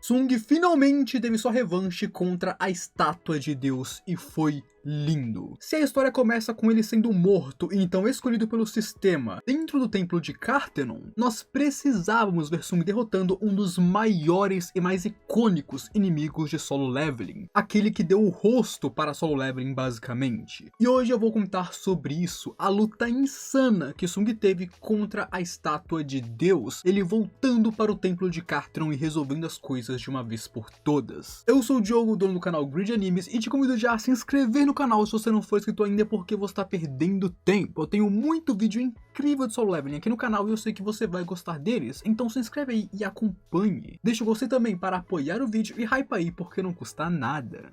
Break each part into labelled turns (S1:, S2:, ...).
S1: Sung finalmente teve sua revanche contra a estátua de Deus e foi lindo. Se a história começa com ele sendo morto e então escolhido pelo sistema dentro do templo de Cartenon, nós precisávamos ver Sung derrotando um dos maiores e mais icônicos inimigos de Solo Leveling, aquele que deu o rosto para Solo Leveling basicamente. E hoje eu vou contar sobre isso, a luta insana que Sung teve contra a estátua de Deus, ele voltando para o templo de Cartenon e resolvendo as coisas de uma vez por todas. Eu sou o Diogo, dono do canal Grid Animes, e te convido já a se inscrever no canal se você não for inscrito ainda, porque você está perdendo tempo. Eu tenho muito vídeo incrível de Solo Leveling aqui no canal e eu sei que você vai gostar deles, então se inscreve aí e acompanhe. Deixa o gostei também para apoiar o vídeo e hype aí, porque não custa nada.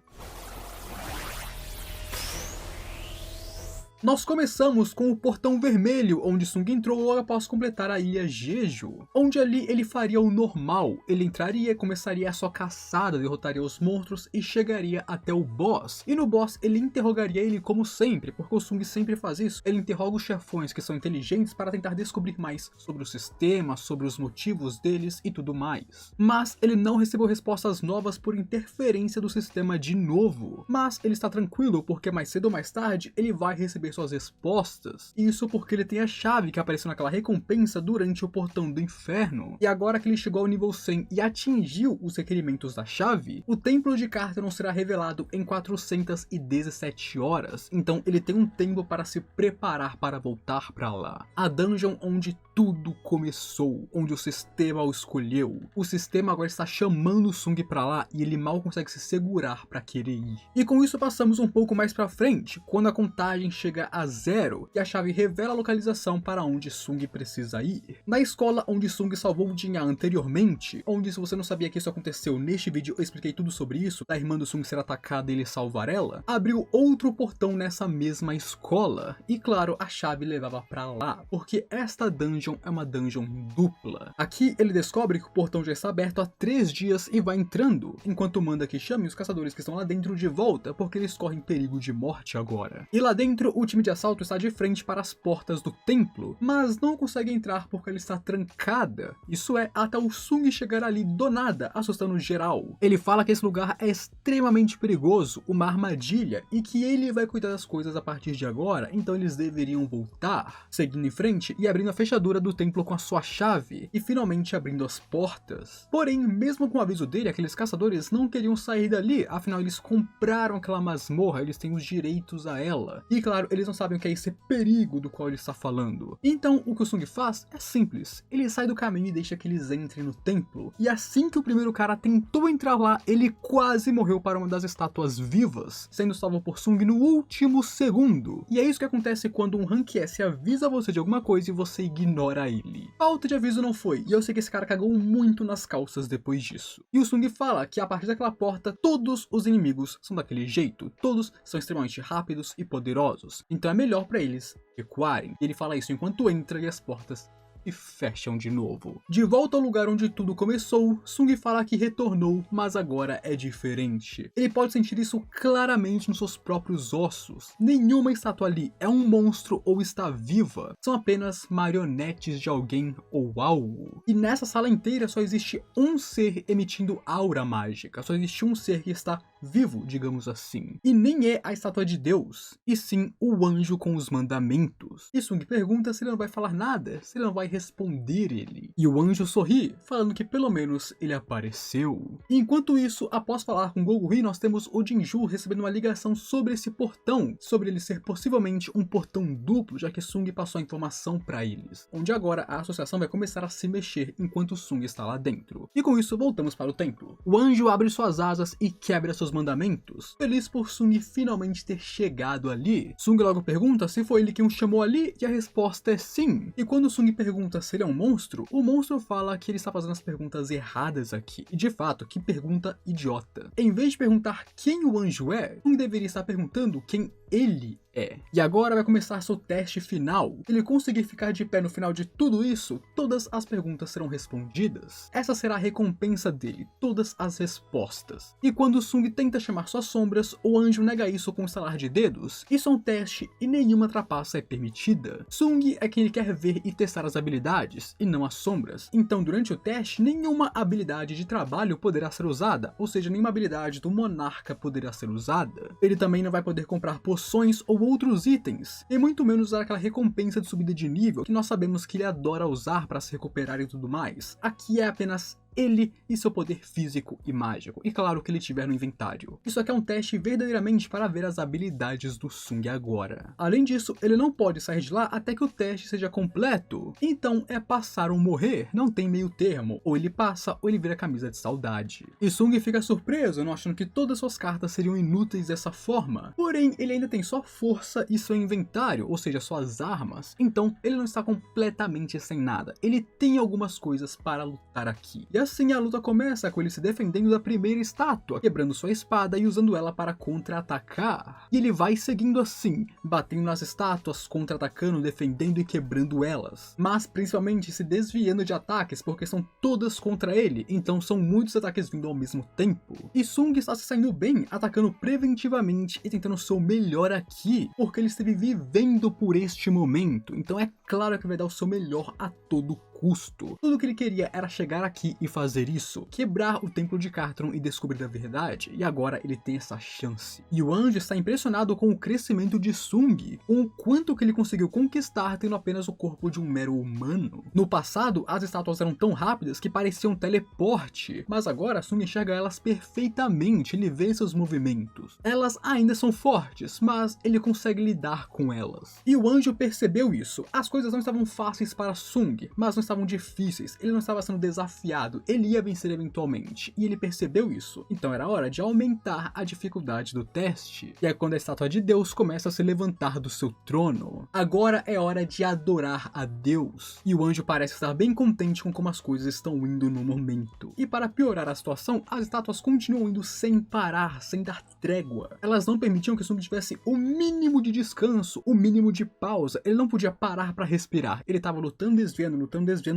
S1: Nós começamos com o Portão Vermelho, onde Sung entrou logo após completar a ilha Jeju, onde ali ele faria o normal, ele entraria, começaria a sua caçada, derrotaria os monstros e chegaria até o boss. E no boss ele interrogaria ele como sempre, porque o Sung sempre faz isso, ele interroga os chefões que são inteligentes para tentar descobrir mais sobre o sistema, sobre os motivos deles e tudo mais. Mas ele não recebeu respostas novas por interferência do sistema de novo, mas ele está tranquilo porque mais cedo ou mais tarde ele vai receber suas respostas, isso porque ele tem a chave que apareceu naquela recompensa durante o Portão do Inferno. E agora que ele chegou ao nível 100 e atingiu os requerimentos da chave, o Templo de Cartenon será revelado em 417 horas, então ele tem um tempo para se preparar para voltar para lá. A dungeon onde tudo começou, onde o sistema o escolheu. O sistema agora está chamando o Sung para lá e ele mal consegue se segurar para querer ir. E com isso passamos um pouco mais para frente, quando a contagem chega a 0 e a chave revela a localização para onde Sung precisa ir. Na escola onde Sung salvou Jinha anteriormente, onde, se você não sabia que isso aconteceu, neste vídeo eu expliquei tudo sobre isso, da irmã do Sung ser atacada e ele salvar ela, abriu outro portão nessa mesma escola, e claro, a chave levava para lá, porque esta dungeon é uma dungeon dupla. Aqui ele descobre que o portão já está aberto há 3 dias e vai entrando, enquanto manda que chame os caçadores que estão lá dentro de volta, porque eles correm perigo de morte agora. E lá dentro, o time de assalto está de frente para as portas do templo, mas não consegue entrar porque ela está trancada. Isso é, até o Sung chegar ali do nada, assustando geral. Ele fala que esse lugar é extremamente perigoso, uma armadilha, e que ele vai cuidar das coisas a partir de agora, então eles deveriam voltar. Seguindo em frente e abrindo a fechadura do templo com a sua chave, e finalmente abrindo as portas. Porém, mesmo com o aviso dele, aqueles caçadores não queriam sair dali, afinal eles compraram aquela masmorra, eles têm os direitos a ela. E claro, eles não sabem o que é esse perigo do qual ele está falando. Então, o que o Sung faz é simples. Ele sai do caminho e deixa que eles entrem no templo. E assim que o primeiro cara tentou entrar lá, ele quase morreu para uma das estátuas vivas, sendo salvo por Sung no último segundo. E é isso que acontece quando um Rank S avisa você de alguma coisa e você ignora ele. Falta de aviso não foi, e eu sei que esse cara cagou muito nas calças depois disso. E o Sung fala que a partir daquela porta, todos os inimigos são daquele jeito, todos são extremamente rápidos e poderosos. Então é melhor para eles recuarem. E ele fala isso enquanto entra e as portas e fecham de novo. De volta ao lugar onde tudo começou, Sung fala que retornou, mas agora é diferente. Ele pode sentir isso claramente nos seus próprios ossos. Nenhuma estátua ali é um monstro ou está viva. São apenas marionetes de alguém ou algo. E nessa sala inteira só existe um ser emitindo aura mágica. Só existe um ser que está vivo, digamos assim. E nem é a estátua de Deus, e sim o anjo com os mandamentos. E Sung pergunta se ele não vai falar nada, se ele não vai responder ele. E o anjo sorri, falando que pelo menos ele apareceu. E enquanto isso, após falar com Goguri, nós temos o Jinju recebendo uma ligação sobre esse portão, sobre ele ser possivelmente um portão duplo, já que Sung passou a informação para eles, onde agora a associação vai começar a se mexer enquanto Sung está lá dentro. E com isso, voltamos para o templo. O anjo abre suas asas e quebra seus mandamentos, feliz por Sung finalmente ter chegado ali. Sung logo pergunta se foi ele quem o chamou ali, e a resposta é sim. E quando Sung pergunta se ele é um monstro, o monstro fala que ele está fazendo as perguntas erradas aqui. E de fato, que pergunta idiota. Em vez de perguntar quem o anjo é, Sung deveria estar perguntando quem ele é. E agora vai começar seu teste final. Se ele conseguir ficar de pé no final de tudo isso, todas as perguntas serão respondidas. Essa será a recompensa dele, todas as respostas. E quando Sung tenta chamar suas sombras, o anjo nega isso com um estalar de dedos. Isso é um teste e nenhuma trapaça é permitida. Sung é quem ele quer ver e testar as habilidades, e não as sombras. Então durante o teste, nenhuma habilidade de trabalho poderá ser usada, ou seja, nenhuma habilidade do monarca poderá ser usada. Ele também não vai poder comprar poções ou outros itens, e muito menos usar aquela recompensa de subida de nível que nós sabemos que ele adora usar para se recuperar e tudo mais. Aqui é apenas ele e seu poder físico e mágico, e claro que ele tiver no inventário. Isso aqui é um teste verdadeiramente para ver as habilidades do Sung agora. Além disso, ele não pode sair de lá até que o teste seja completo, então é passar ou morrer, não tem meio termo, ou ele passa ou ele vira camisa de saudade. E Sung fica surpreso, não achando que todas suas cartas seriam inúteis dessa forma, porém ele ainda tem sua força e seu inventário, ou seja, suas armas, então ele não está completamente sem nada, ele tem algumas coisas para lutar aqui. E assim a luta começa com ele se defendendo da primeira estátua, quebrando sua espada e usando ela para contra-atacar. E ele vai seguindo assim, batendo nas estátuas, contra-atacando, defendendo e quebrando elas. Mas principalmente se desviando de ataques, porque são todas contra ele, então são muitos ataques vindo ao mesmo tempo. E Sung está se saindo bem, atacando preventivamente e tentando o seu melhor aqui, porque ele esteve vivendo por este momento, então é claro que vai dar o seu melhor a todo custo. Tudo que ele queria era chegar aqui e fazer isso, quebrar o templo de Cartron e descobrir a verdade, e agora ele tem essa chance. E o anjo está impressionado com o crescimento de Sung, com o quanto que ele conseguiu conquistar tendo apenas o corpo de um mero humano. No passado, as estátuas eram tão rápidas que pareciam teleporte, mas agora Sung enxerga elas perfeitamente, ele vê seus movimentos. Elas ainda são fortes, mas ele consegue lidar com elas. E o anjo percebeu isso. As coisas não estavam fáceis para Sung, mas não estavam difíceis, ele não estava sendo desafiado, ele ia vencer eventualmente, e ele percebeu isso. Então era hora de aumentar a dificuldade do teste. E é quando a estátua de Deus começa a se levantar do seu trono. Agora é hora de adorar a Deus. E o anjo parece estar bem contente com como as coisas estão indo no momento. E para piorar a situação, as estátuas continuam indo sem parar, sem dar trégua. Elas não permitiam que Sung tivesse o mínimo de descanso, o mínimo de pausa. Ele não podia parar para respirar. Ele estava lutando, desviando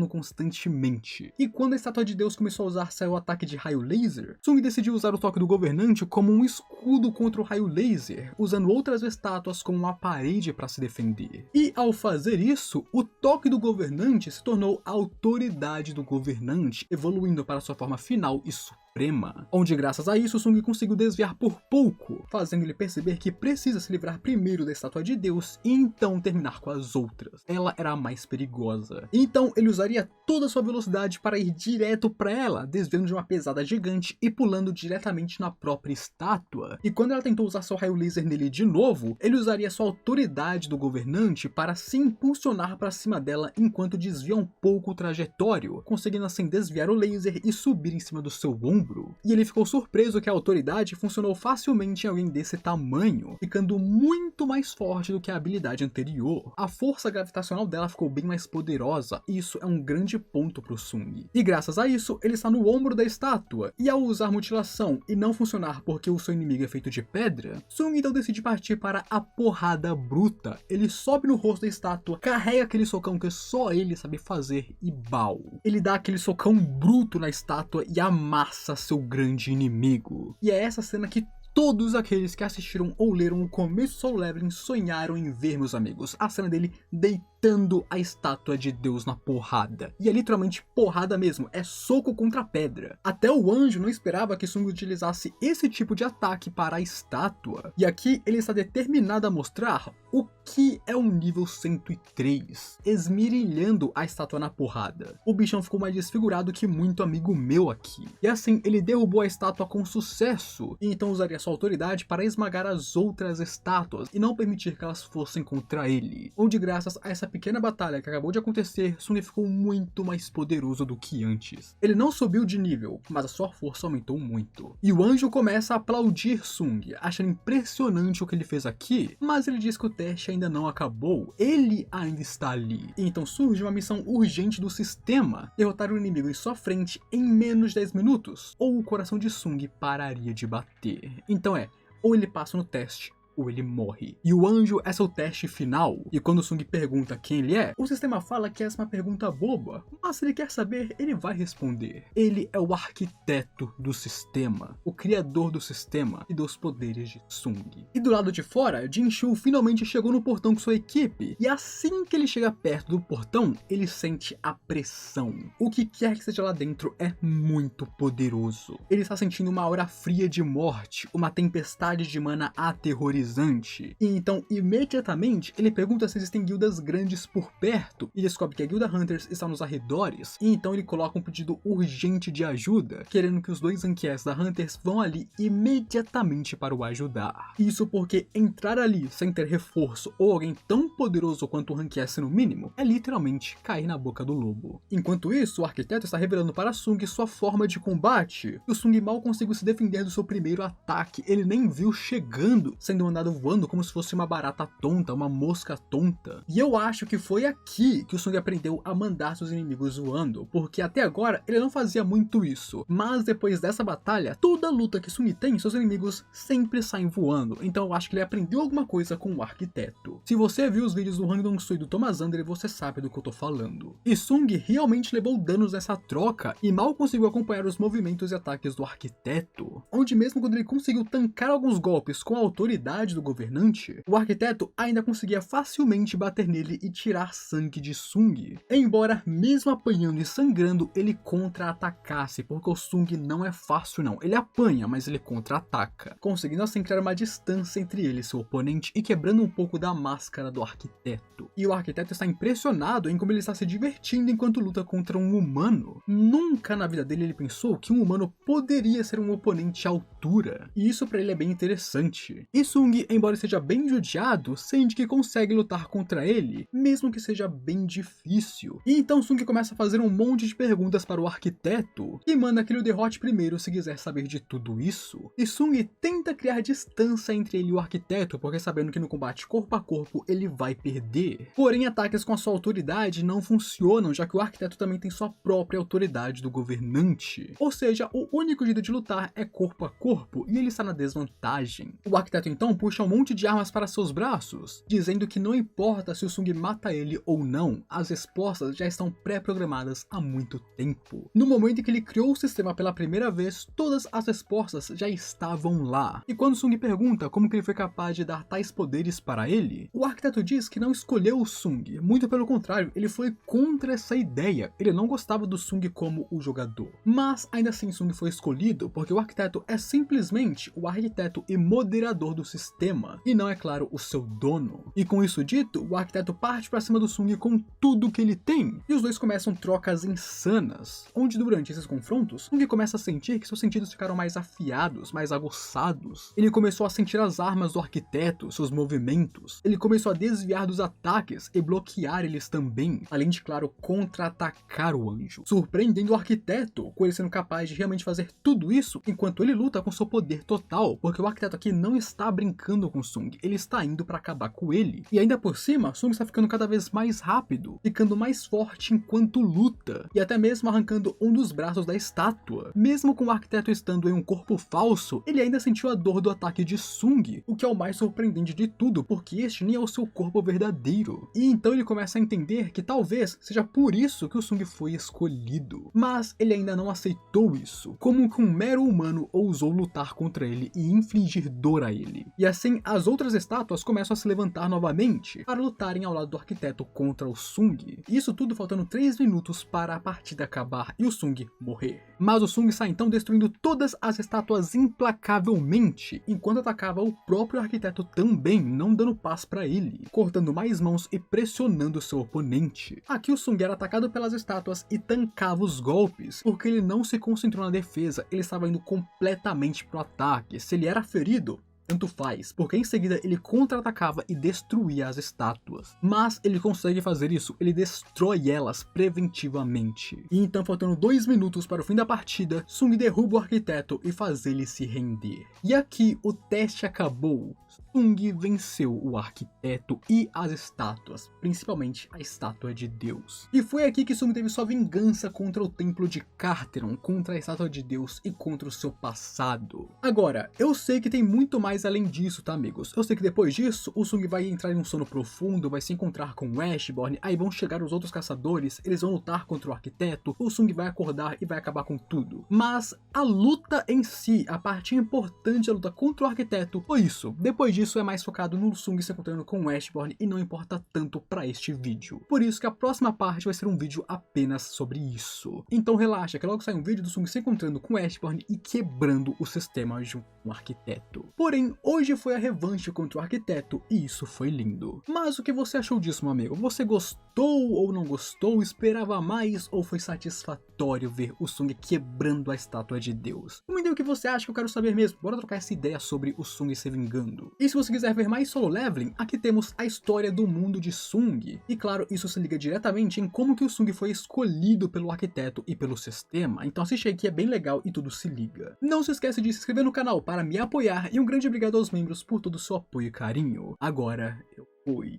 S1: constantemente. E quando a estátua de Deus começou a usar seu ataque de raio laser, Sung decidiu usar o toque do governante como um escudo contra o raio laser, usando outras estátuas como uma parede para se defender. E ao fazer isso, o toque do governante se tornou a autoridade do governante, evoluindo para sua forma final e suprema, onde graças a isso Sung conseguiu desviar por pouco, fazendo ele perceber que precisa se livrar primeiro da estátua de Deus e então terminar com as outras. Ela era a mais perigosa. Então ele usaria toda a sua velocidade para ir direto para ela, desviando de uma pesada gigante e pulando diretamente na própria estátua. E quando ela tentou usar seu raio laser nele de novo, ele usaria sua autoridade do governante para se impulsionar para cima dela enquanto desvia um pouco o trajetório, conseguindo assim desviar o laser e subir em cima do seu ombro. E ele ficou surpreso que a autoridade funcionou facilmente em alguém desse tamanho, ficando muito mais forte do que a habilidade anterior. A força gravitacional dela ficou bem mais poderosa, e isso é um grande ponto pro Sung. E graças a isso, ele está no ombro da estátua, e ao usar mutilação e não funcionar porque o seu inimigo é feito de pedra, Sung então decide partir para a porrada bruta. Ele sobe no rosto da estátua, carrega aquele socão que só ele sabe fazer e bau. Ele dá aquele socão bruto na estátua e amassa seu grande inimigo. E é essa cena que todos aqueles que assistiram ou leram o começo do Solo Leveling sonharam em ver, meus amigos. A cena dele deitando a estátua de Deus na porrada. E é literalmente porrada mesmo, é soco contra pedra. Até o anjo não esperava que Sung utilizasse esse tipo de ataque para a estátua. E aqui ele está determinado a mostrar o que é um nível 103, esmirilhando a estátua na porrada. O bichão ficou mais desfigurado que muito amigo meu aqui. E assim, ele derrubou a estátua com sucesso, e então usaria sua autoridade para esmagar as outras estátuas e não permitir que elas fossem contra ele. Onde graças a essa pequena batalha que acabou de acontecer, Sung ficou muito mais poderoso do que antes. Ele não subiu de nível, mas a sua força aumentou muito. E o anjo começa a aplaudir Sung, achando impressionante o que ele fez aqui, mas ele diz que o teste ainda não acabou, ele ainda está ali. E então surge uma missão urgente do sistema, derrotar o inimigo em sua frente em menos de 10 minutos, ou o coração de Sung pararia de bater. Então ou ele passa no teste, ou ele morre. E o anjo é seu teste final. E quando o Sung pergunta quem ele é, o sistema fala que essa é uma pergunta boba, mas se ele quer saber, ele vai responder. Ele é o arquiteto do sistema, o criador do sistema e dos poderes de Sung. E do lado de fora, Jinshu finalmente chegou no portão com sua equipe, e assim que ele chega perto do portão, ele sente a pressão. O que quer que seja lá dentro é muito poderoso. Ele está sentindo uma aura fria de morte, uma tempestade de mana aterrorizante. E então, imediatamente, ele pergunta se existem guildas grandes por perto, e descobre que a guilda Hunters está nos arredores, e então ele coloca um pedido urgente de ajuda, querendo que os dois Ankies da Hunters vão ali imediatamente para o ajudar. Isso porque entrar ali sem ter reforço ou alguém tão poderoso quanto o Ankies no mínimo, é literalmente cair na boca do lobo. Enquanto isso, o arquiteto está revelando para Sung sua forma de combate, e o Sung mal conseguiu se defender do seu primeiro ataque, ele nem viu chegando, sendo mandado voando como se fosse uma barata tonta, uma mosca tonta. E eu acho que foi aqui que o Sung aprendeu a mandar seus inimigos voando, porque até agora ele não fazia muito isso, mas depois dessa batalha, toda luta que Sung tem, seus inimigos sempre saem voando, então eu acho que ele aprendeu alguma coisa com o arquiteto. Se você viu os vídeos do Hang Dong-soo e do Thomas Under, você sabe do que eu tô falando. E Sung realmente levou danos nessa troca e mal conseguiu acompanhar os movimentos e ataques do arquiteto, onde mesmo quando ele conseguiu tancar alguns golpes com a autoridade do governante, o arquiteto ainda conseguia facilmente bater nele e tirar sangue de Sung. Embora mesmo apanhando e sangrando, ele contra-atacasse, porque o Sung não é fácil não, ele apanha, mas ele contra-ataca, conseguindo assim criar uma distância entre ele e seu oponente e quebrando um pouco da máscara do arquiteto. E o arquiteto está impressionado em como ele está se divertindo enquanto luta contra um humano. Nunca na vida dele ele pensou que um humano poderia ser um oponente à altura, e isso pra ele é bem interessante. E Sung, embora seja bem judiado, sente que consegue lutar contra ele, mesmo que seja bem difícil. E então Sung começa a fazer um monte de perguntas para o arquiteto, e manda que ele o derrote primeiro se quiser saber de tudo isso. E Sung tenta criar distância entre ele e o arquiteto, porque sabendo que no combate corpo a corpo ele vai perder. Porém, ataques com a sua autoridade não funcionam, já que o arquiteto também tem sua própria autoridade do governante. Ou seja, o único jeito de lutar é corpo a corpo, e ele está na desvantagem. O arquiteto então puxa um monte de armas para seus braços, dizendo que não importa se o Sung mata ele ou não, as respostas já estão pré-programadas há muito tempo. No momento em que ele criou o sistema pela primeira vez, todas as respostas já estavam lá. E quando Sung pergunta como que ele foi capaz de dar tais poderes para ele, o arquiteto diz que não escolheu o Sung, muito pelo contrário, ele foi contra essa ideia, ele não gostava do Sung como o jogador. Mas ainda assim Sung foi escolhido porque o arquiteto é simplesmente o arquiteto e moderador do sistema, e não, é claro, o seu dono. E com isso dito, o arquiteto parte para cima do Sung com tudo que ele tem, e os dois começam trocas insanas, onde durante esses confrontos, Sung começa a sentir que seus sentidos ficaram mais afiados, mais aguçados. Ele começou a sentir as armas do arquiteto, seus movimentos, ele começou a desviar dos ataques e bloquear eles também, além de, claro, contra-atacar o anjo, surpreendendo o arquiteto, com ele sendo capaz de realmente fazer tudo isso enquanto ele luta com seu poder total, porque o arquiteto aqui não está brincando com Sung, ele está indo para acabar com ele. E ainda por cima, Sung está ficando cada vez mais rápido, ficando mais forte enquanto luta, e até mesmo arrancando um dos braços da estátua. Mesmo com o arquiteto estando em um corpo falso, ele ainda sentiu a dor do ataque de Sung, o que é o mais surpreendente de tudo, porque este nem é o seu corpo verdadeiro. E então ele começa a entender que talvez seja por isso que o Sung foi escolhido. Mas ele ainda não aceitou isso, como que um mero humano ousou lutar contra ele e infligir dor a ele. E assim, as outras estátuas começam a se levantar novamente para lutarem ao lado do arquiteto contra o Sung. Isso tudo faltando 3 minutos para a partida acabar e o Sung morrer. Mas o Sung sai então destruindo todas as estátuas implacavelmente, enquanto atacava o próprio arquiteto também, não dando paz para ele, cortando mais mãos e pressionando seu oponente. Aqui o Sung era atacado pelas estátuas e tancava os golpes, porque ele não se concentrou na defesa, ele estava indo completamente pro ataque. Se ele era ferido, tanto faz, porque em seguida ele contra-atacava e destruía as estátuas. Mas ele consegue fazer isso, ele destrói elas preventivamente. E então, faltando 2 minutos para o fim da partida, Sung derruba o arquiteto e faz ele se render. E aqui o teste acabou. Sung venceu o arquiteto e as estátuas, principalmente a estátua de Deus. E foi aqui que Sung teve sua vingança contra o templo de Carteron, contra a estátua de Deus e contra o seu passado. Agora, eu sei que tem muito mais além disso, tá, amigos? Eu sei que depois disso, o Sung vai entrar em um sono profundo, vai se encontrar com o Ashborn, aí vão chegar os outros caçadores, eles vão lutar contra o arquiteto, o Sung vai acordar e vai acabar com tudo. Mas a luta em si, a parte importante da luta contra o arquiteto, foi isso. Depois disso, é mais focado no Sung se encontrando com o Ashborn e não importa tanto pra este vídeo. Por isso que a próxima parte vai ser um vídeo apenas sobre isso. Então relaxa, que logo sai um vídeo do Sung se encontrando com o Ashborn e quebrando o sistema junto com o arquiteto. Porém, hoje foi a revanche contra o arquiteto e isso foi lindo. Mas o que você achou disso, meu amigo? Você gostou ou não gostou? Esperava mais ou foi satisfatório ver o Sung quebrando a estátua de Deus? Comenta aí o que você acha, que eu quero saber mesmo. Bora trocar essa ideia sobre o Sung se vingando. E se você quiser ver mais solo leveling, aqui temos a história do mundo de Sung. E claro, isso se liga diretamente em como que o Sung foi escolhido pelo arquiteto e pelo sistema. Então assiste aí que é bem legal e tudo se liga. Não se esqueça de se inscrever no canal para me apoiar e um grande obrigado aos membros por todo o seu apoio e carinho. Agora, eu fui.